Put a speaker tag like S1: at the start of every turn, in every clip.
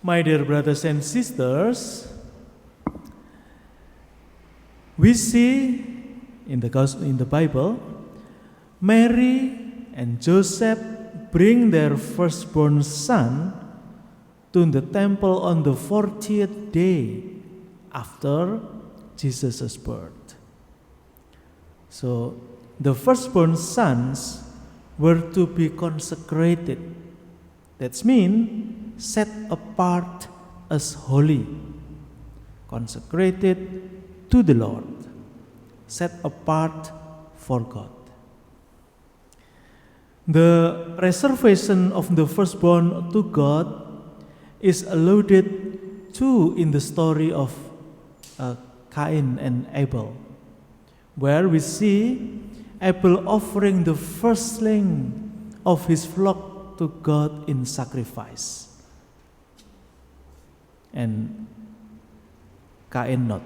S1: My dear brothers and sisters, we see in the Bible, Mary and Joseph bring their firstborn son to the temple on the 40th day after Jesus' birth. So the firstborn sons were to be consecrated. That means set apart as holy, consecrated to the Lord, set apart for God. The reservation of the firstborn to God is alluded to in the story of Cain and Abel, where we see Abel offering the firstling of his flock to God in sacrifice, and Cain not.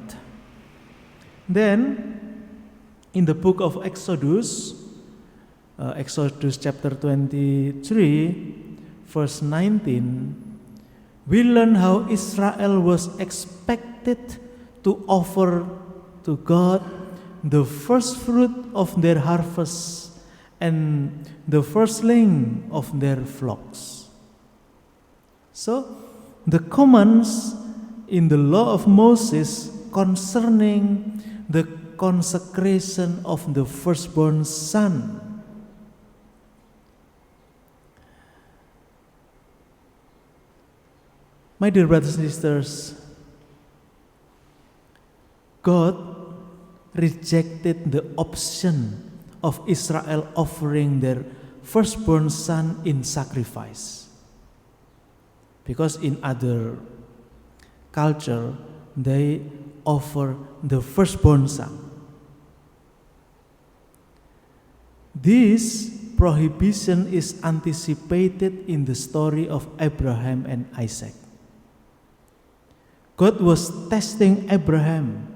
S1: Then, in the book of Exodus, Exodus chapter 23, verse 19, we learn how Israel was expected to offer to God the first fruit of their harvest and the firstling of their flocks. So, the commands in the law of Moses concerning the consecration of the firstborn son. My dear brothers and sisters, God rejected the option of Israel offering their firstborn son in sacrifice. Because in other culture, they offer the firstborn son. This prohibition is anticipated in the story of Abraham and Isaac. God was testing Abraham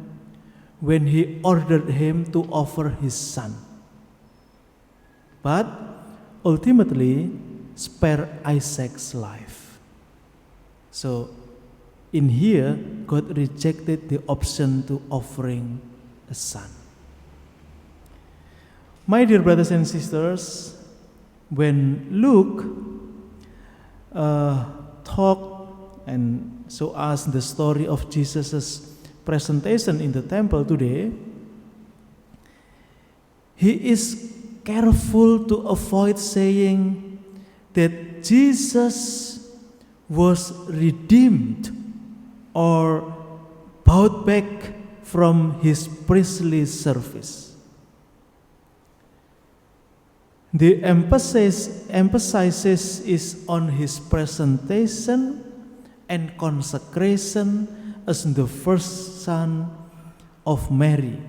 S1: when he ordered him to offer his son, but ultimately spare Isaac's life. So in here, God rejected the option to offering a son. My dear brothers and sisters, when Luke talked and show us the story of Jesus' presentation in the temple today, he is careful to avoid saying that Jesus was redeemed or bought back from his priestly service. The emphasis is on his presentation and consecration as the first son of Mary.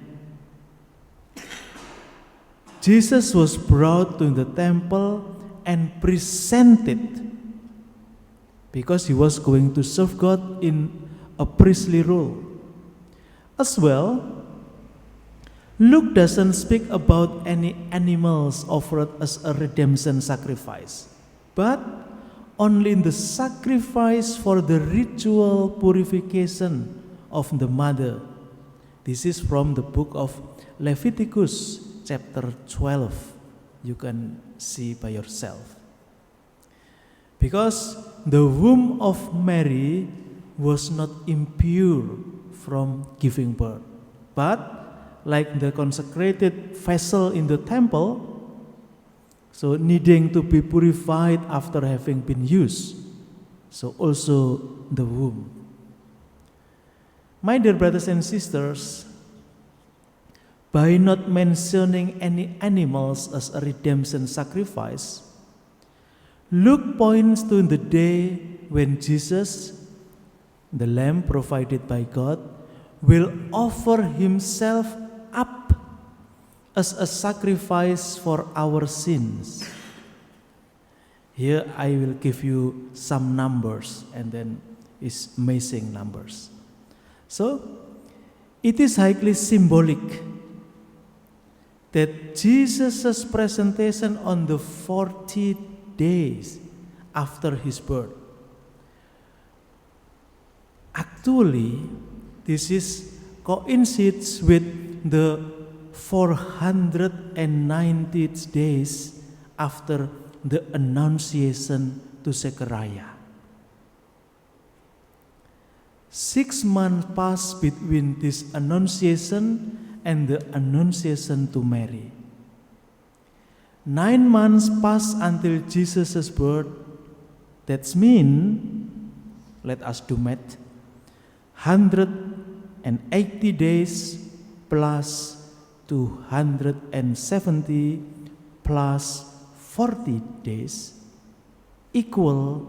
S1: Jesus was brought to the temple and presented because he was going to serve God in a priestly role. As well, Luke doesn't speak about any animals offered as a redemption sacrifice, but only in the sacrifice for the ritual purification of the mother. This is from the book of Leviticus chapter 12. You can see by yourself. Because the womb of Mary was not impure from giving birth, but like the consecrated vessel in the temple, so needing to be purified after having been used, so also the womb. My dear brothers and sisters, by not mentioning any animals as a redemption sacrifice, Luke points to the day when Jesus, the Lamb provided by God, will offer himself up as a sacrifice for our sins. Here I will give you some numbers, and then it's amazing numbers. So it is highly symbolic that Jesus' presentation on the 40 days after his birth Actually, this is coincides with the 490th days after the Annunciation to Zechariah. 6 months passed between this Annunciation and the Annunciation to Mary. 9 months passed until Jesus' birth. That's mean, let us do math, 180 days plus 270 plus 40 days equal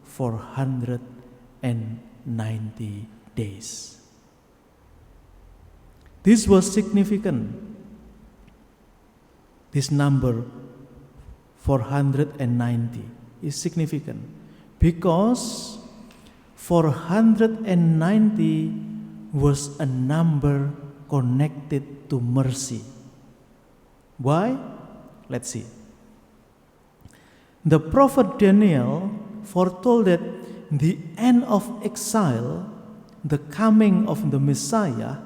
S1: 490 days. This was significant. This number 490 is significant because 490 was a number connected to mercy. Why? Let's see. The prophet Daniel foretold that the end of exile, the coming of the Messiah,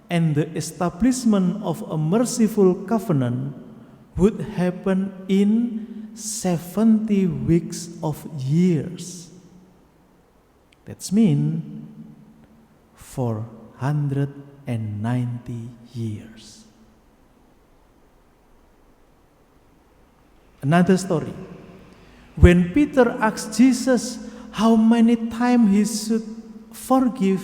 S1: and the establishment of a merciful covenant would happen in 70 weeks of years. That's mean 490 years. Another story. When Peter asked Jesus how many times he should forgive,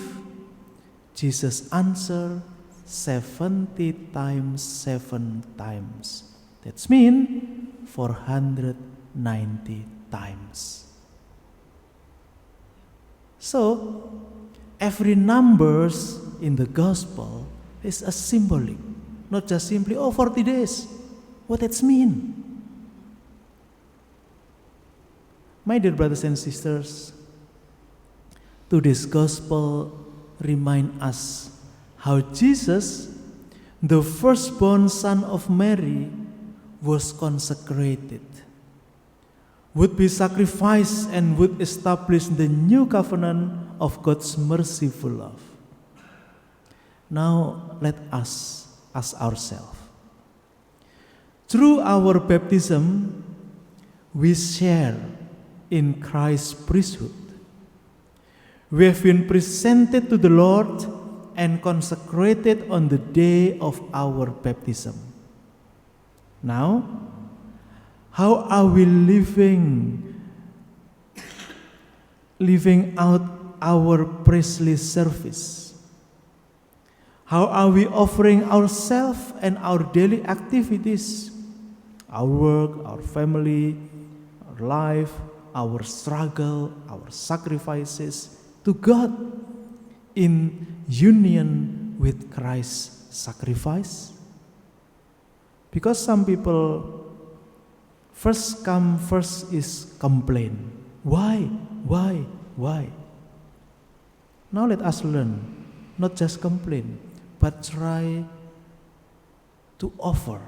S1: Jesus answered 70 times 7 times. That's mean 490 times. So, every numbers in the gospel is a symbolic, not just simply 40 days. What does it mean? My dear brothers and sisters, today's gospel reminds us how Jesus, the firstborn son of Mary, was consecrated, would be sacrificed, and would establish the new covenant of God's merciful love. Now let us ask ourselves, through our baptism, we share in Christ's priesthood. We have been presented to the Lord and consecrated on the day of our baptism. Now, how are we living out our priestly service? How are we offering ourselves and our daily activities, our work, our family, our life, our struggle, our sacrifices to God in union with Christ's sacrifice? Because some people first is complain. Why? Now let us learn, not just complain, but try to offer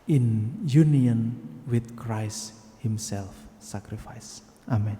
S1: in union with Christ Himself sacrifice. Amen.